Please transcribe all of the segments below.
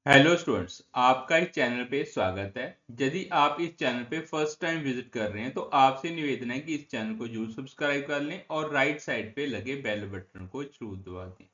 Hello students, आपका इस channel पे स्वागत है। यदि आप इस चैनल पे फर्स्ट टाइम विजिट कर रहे हैं तो आपसे निवेदन है कि इस चैनल को जरूर सब्सक्राइब कर लें और राइट साइड पे लगे बेल बटन को जरूर दबा दें।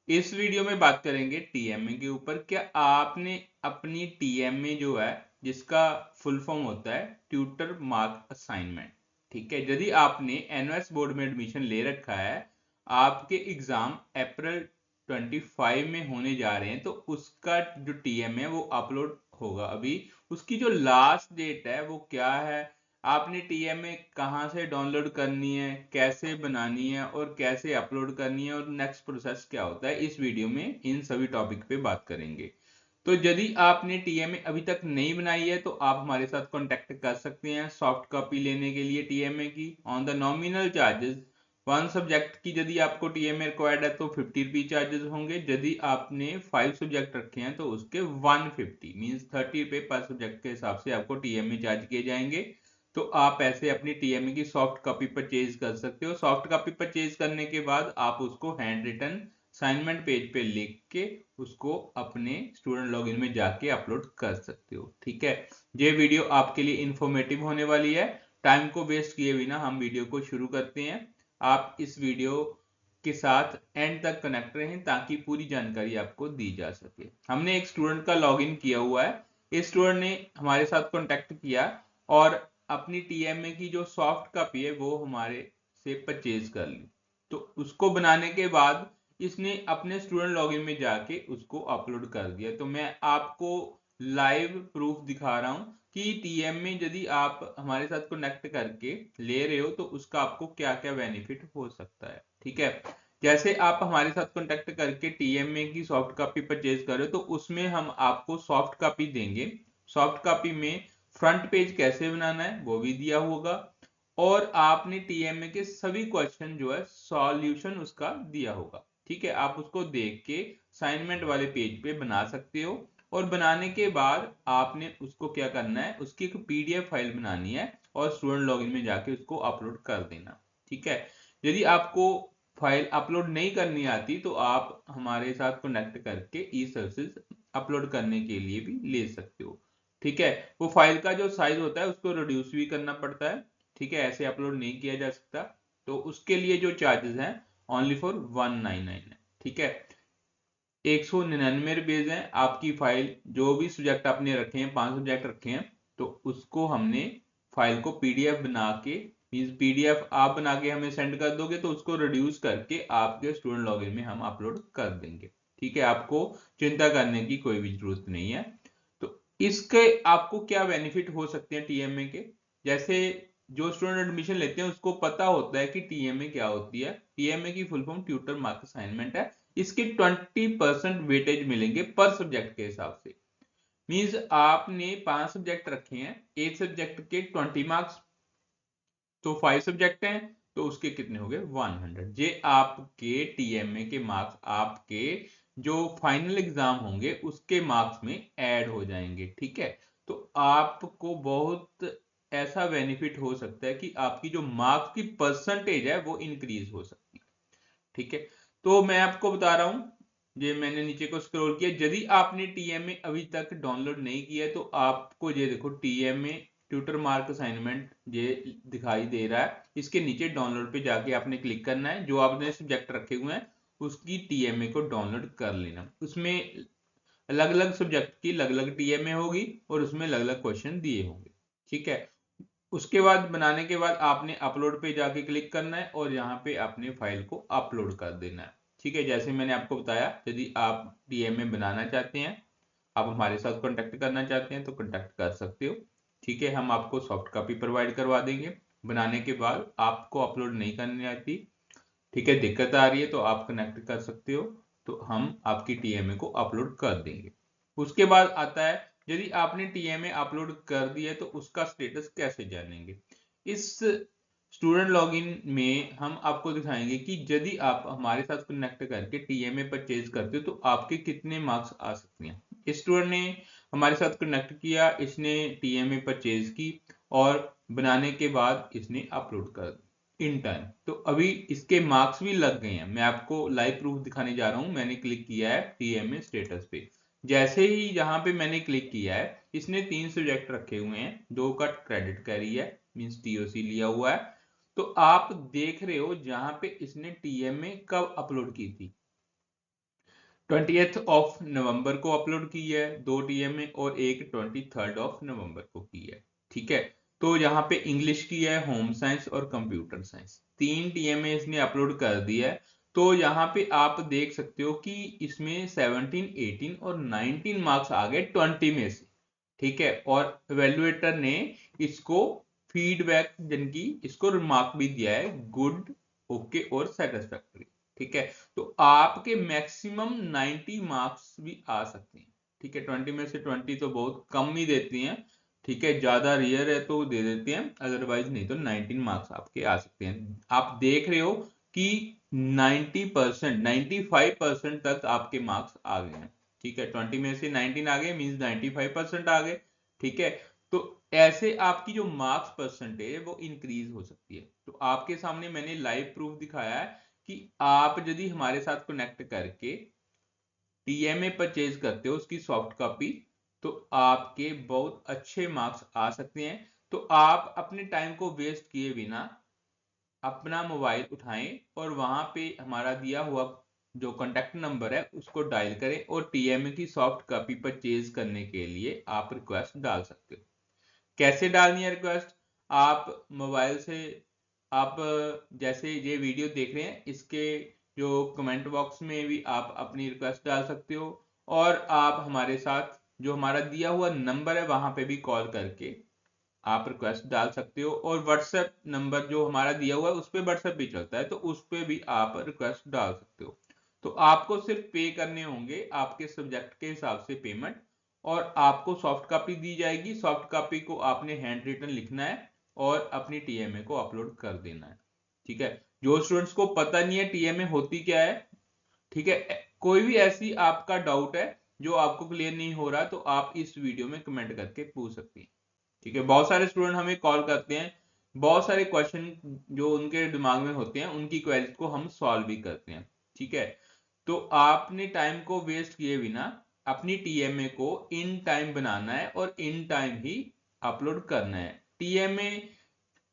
इस वीडियो में बात करेंगे टीएमए के ऊपर। क्या आपने अपनी टीएमए जो है, जिसका फुल फॉर्म होता है ट्यूटर मार्क असाइनमेंट, ठीक है, यदि आपने एनएस बोर्ड में एडमिशन ले रखा है, आपके एग्जाम अप्रैल 25 में होने जा रहे हैं, तो उसका जो टीएमए है वो अपलोड होगा। अभी उसकी जो लास्ट डेट है वो क्या है, आपने टीएमए कहाँ से डाउनलोड करनी है, कैसे बनानी है और कैसे अपलोड करनी है और नेक्स्ट प्रोसेस क्या होता है, इस वीडियो में इन सभी टॉपिक पे बात करेंगे। तो यदि आपने टीएमए अभी तक नहीं बनाई है तो आप हमारे साथ कांटेक्ट कर सकते हैं सॉफ्ट कॉपी लेने के लिए टीएमए की on the nominal charges. One subject की यदि आपको टीएमए रिक्वायर्ड है तो 50 रुपी चार्जेस होंगे। यदि आपने 5 सब्जेक्ट रखे हैं तो उसके 150 मींस 30 रुपए पर सब्जेक्ट के हिसाब से आपको टीएमए चार्ज किए जाएंगे। तो आप ऐसे अपनी टीएमए की सॉफ्ट कॉपी परचेज कर सकते हो। सॉफ्ट कॉपी परचेज करने के बाद आप उसको हैंड रिटन असाइनमेंट पेज पे लिख के उसको अपने स्टूडेंट लॉगिन में जाके अपलोड कर सकते हो। ठीक है, ये वीडियो आपके लिए इंफॉर्मेटिव होने वाली है। टाइम को वेस्ट किए बिना हम वीडियो को शुरू करते हैं। आप इस वीडियो के साथ एंड तक कनेक्ट रहें ताकि पूरी जानकारी आपको दी जा सके। हमने एक स्टूडेंट का लॉगिन किया हुआ है। इस स्टूडेंट ने हमारे साथ कांटेक्ट किया और अपनी टीएमए की जो सॉफ्ट कॉपी है वो हमारे से परचेज कर ली। तो उसको बनाने के बाद इसने अपने स्टूडेंट लॉगिन में जाके उसको अपलोड कर दिया। तो मैं आपको लाइव प्रूफ दिखा रहा हूं कि टीएमए यदि आप हमारे साथ कनेक्ट करके ले रहे हो तो उसका आपको क्या क्या बेनिफिट हो सकता है। ठीक है, जैसे आप हमारे साथ कांटेक्ट करके टीएमए की सॉफ्ट कॉपी परचेज कर रहे हो तो उसमें हम आपको सॉफ्ट कॉपी देंगे। सॉफ्ट कॉपी में फ्रंट पेज कैसे बनाना है वो भी दिया होगा और आपने टीएमए के सभी क्वेश्चन जो है सॉल्यूशन उसका दिया होगा। ठीक है, आप उसको देख के असाइनमेंट वाले पेज पे बना सकते हो और बनाने के बाद आपने उसको क्या करना है, उसकी एक पीडीएफ फाइल बनानी है और स्टूडेंट लॉगिन में जाके उसको अपलोड कर देना। ठीक है, यदि आपको फाइल अपलोड नहीं करनी आती तो आप हमारे साथ कनेक्ट करके ई सर्विसेज अपलोड करने के लिए भी ले सकते हो। ठीक है, वो फाइल का जो साइज होता है उसको रिड्यूस भी करना पड़ता है। ठीक है, ऐसे अपलोड नहीं किया जा सकता। तो उसके लिए जो चार्जेस हैं ओनली फॉर 199 है। ठीक है, 199 रुपीज है। आपकी फाइल जो भी सब्जेक्ट आपने रखे हैं, 5 सब्जेक्ट रखे हैं, तो उसको हमने फाइल को पीडीएफ बना के मींस पीडीएफ आप बना के हमें सेंड कर दोगे तो उसको रिड्यूस करके आपके स्टूडेंट लॉगिन में हम अपलोड कर देंगे। ठीक है, आपको चिंता करने की कोई भी जरूरत नहीं है। तो इसके आपको क्या बेनिफिट हो सकते हैं टीएमए के, जैसे जो स्टूडेंट एडमिशन लेते हैं उसको पता होता है कि टीएमए क्या होती है। टीएमए की full form tutor mark assignment है। इसके 20% वेटेज मिलेंगे पर सब्जेक्ट के हिसाब से। मींस आपने 5 सब्जेक्ट रखे हैं, एक सब्जेक्ट के 20 मार्क्स, तो 5 सब्जेक्ट हैं तो उसके कितने हो गए 100। ये आपके टीएमए के मार्क्स आपके जो फाइनल एग्जाम होंगे उसके मार्क्स में ऐड हो जाएंगे। ठीक है, तो आपको बहुत ऐसा बेनिफिट हो सकता है कि आपकी जो मार्क्स की परसेंटेज है वो इंक्रीज हो सकती है। ठीक है, तो मैं आपको बता रहा हूं, ये मैंने नीचे को स्क्रॉल किया। यदि आपने टीएमए अभी तक डाउनलोड नहीं किया है तो आपको ये देखो टीएमए ट्यूटर मार्क असाइनमेंट ये दिखाई दे रहा है। इसके नीचे डाउनलोड पे जाके आपने क्लिक करना है। जो आपने सब्जेक्ट रखे हुए हैं उसकी टीएमए को डाउनलोड कर लेना। उसमें अलग अलग सब्जेक्ट की अलग अलग टीएमए होगी और उसमें अलग अलग क्वेश्चन दिए होंगे। ठीक है, उसके बाद बनाने के बाद आपने अपलोड पे जाके क्लिक करना है और यहाँ पे अपने फाइल को अपलोड कर देना है। ठीक है, जैसे मैंने आपको बताया, यदि आप टीएमए बनाना चाहते हैं, आप हमारे साथ कांटेक्ट करना चाहते हैं तो कांटेक्ट कर सकते हो। ठीक है, हम आपको सॉफ्ट कॉपी प्रोवाइड करवा देंगे। बनाने के बाद आपको अपलोड नहीं करनी आती, ठीक है, दिक्कत आ रही है तो आप कनेक्ट कर सकते हो, तो हम आपकी टीएमए को अपलोड कर देंगे। उसके बाद आता है, यदि आपने टीएमए अपलोड कर दिया है तो उसका स्टेटस कैसे जानेंगे। इस स्टूडेंट लॉगिन में हम आपको दिखाएंगे कि यदि आप हमारे साथ कनेक्ट करके टीएमए परचेज करते हो तो आपके कितने मार्क्स आ सकते हैं। इस स्टूडेंट ने हमारे साथ कनेक्ट किया, इसने टीएमए परचेज की और बनाने के बाद इसने अपलोड कर दिया इन टाइम। तो अभी इसके मार्क्स भी लग गए हैं। मैं आपको लाइव प्रूफ दिखाने जा रहा हूं। मैंने क्लिक किया है टीएमए स्टेटस पे, जैसे ही यहाँ पे मैंने क्लिक किया है, इसने 3 सब्जेक्ट रखे हुए हैं, 2 का क्रेडिट कैरी है, मींस टीओसी लिया हुआ है। तो आप देख रहे हो जहां पे इसने टीएमए कब अपलोड की थी, 20th ऑफ नवंबर को अपलोड की है 2 टीएमए, और एक 23rd ऑफ नवंबर को की है। ठीक है, तो यहाँ पे इंग्लिश की है, होम साइंस और कंप्यूटर साइंस, 3 टीएमए इसने अपलोड कर दिया है। तो यहाँ पे आप देख सकते हो कि इसमें 17, 18 और 19 मार्क्स आ गए 20 में से। ठीक है, और एवेल्युएटर ने इसको फीडबैक जिनकी इसको रिमार्क भी दिया है, गुड, ओके और सेटिस्फैक्टरी। ठीक है, तो आपके मैक्सिमम 90 मार्क्स भी आ सकते हैं। ठीक है, 20 में से 20 तो बहुत कम ही देती हैं। ठीक है, ज्यादा रेयर है तो दे देते हैं, अदरवाइज नहीं तो 19 मार्क्स आपके आ सकते हैं। आप देख रहे हो कि 90%, 95% तक आपके मार्क्स आ गए हैं। ठीक है, 20 में से 19 आ गए, मींस 95% आ गए। ठीक है, तो ऐसे आपकी जो मार्क्स परसेंटेज है वो इंक्रीज हो सकती है। तो आपके सामने मैंने लाइव प्रूफ दिखाया है कि आप यदि हमारे साथ कनेक्ट करके टीएमए परचेज करते हो उसकी सॉफ्ट कॉपी, तो आपके बहुत अच्छे मार्क्स आ सकते हैं। तो आप अपने टाइम को वेस्ट किए बिना अपना मोबाइल उठाएं और वहां पे हमारा दिया हुआ जो कॉन्टेक्ट नंबर है उसको डायल करें, और टीएमए की सॉफ्ट कॉपी परचेज करने के लिए आप रिक्वेस्ट डाल सकते हो। कैसे डालनी है रिक्वेस्ट? आप मोबाइल से, आप जैसे ये वीडियो देख रहे हैं इसके जो कमेंट बॉक्स में भी आप अपनी रिक्वेस्ट डाल सकते हो, और आप हमारे साथ जो हमारा दिया हुआ नंबर है वहां पे भी कॉल करके आप रिक्वेस्ट डाल सकते हो, और व्हाट्सएप नंबर जो हमारा दिया हुआ है उस पर व्हाट्सएप भी चलता है, तो उस पर भी आप रिक्वेस्ट डाल सकते हो। तो आपको सिर्फ पे करने होंगे आपके सब्जेक्ट के हिसाब से पेमेंट, और आपको सॉफ्ट कॉपी दी जाएगी। सॉफ्ट कॉपी को आपने हैंड रिटन लिखना है और अपनी टीएमए को अपलोड कर देना है। ठीक है, जो स्टूडेंट्स को पता नहीं है टीएमए होती क्या है, ठीक है, कोई भी ऐसी आपका डाउट है जो आपको क्लियर नहीं हो रहा, तो आप इस वीडियो में कमेंट करके पूछ सकते हैं। ठीक है, बहुत सारे स्टूडेंट हमें कॉल करते हैं, बहुत सारे क्वेश्चन जो उनके दिमाग में होते हैं उनकी क्वेरीज को हम सॉल्व भी करते हैं। ठीक है, तो आपने टाइम को वेस्ट किए बिना अपनी टीएमए को इन टाइम बनाना है और इन टाइम ही अपलोड करना है। टीएमए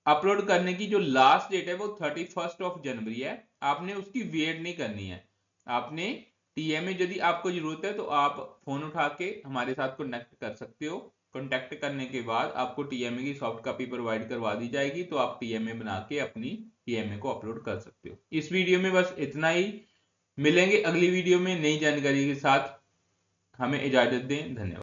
अपलोड करने की जो लास्ट डेट है वो 31 ऑफ जनवरी है। आपने उसकी वेट नहीं करनी है। आपने टीएमए यदि आपको जरूरत है तो आप फोन उठा के हमारे साथ कनेक्ट कर सकते हो। कॉन्टेक्ट करने के बाद आपको टीएमए की सॉफ्ट कॉपी प्रोवाइड करवा दी जाएगी, तो आप टीएमए बना के अपनी टीएमए को अपलोड कर सकते हो। इस वीडियो में बस इतना ही, मिलेंगे अगली वीडियो में नई जानकारी के साथ। हमें इजाजत दें, धन्यवाद।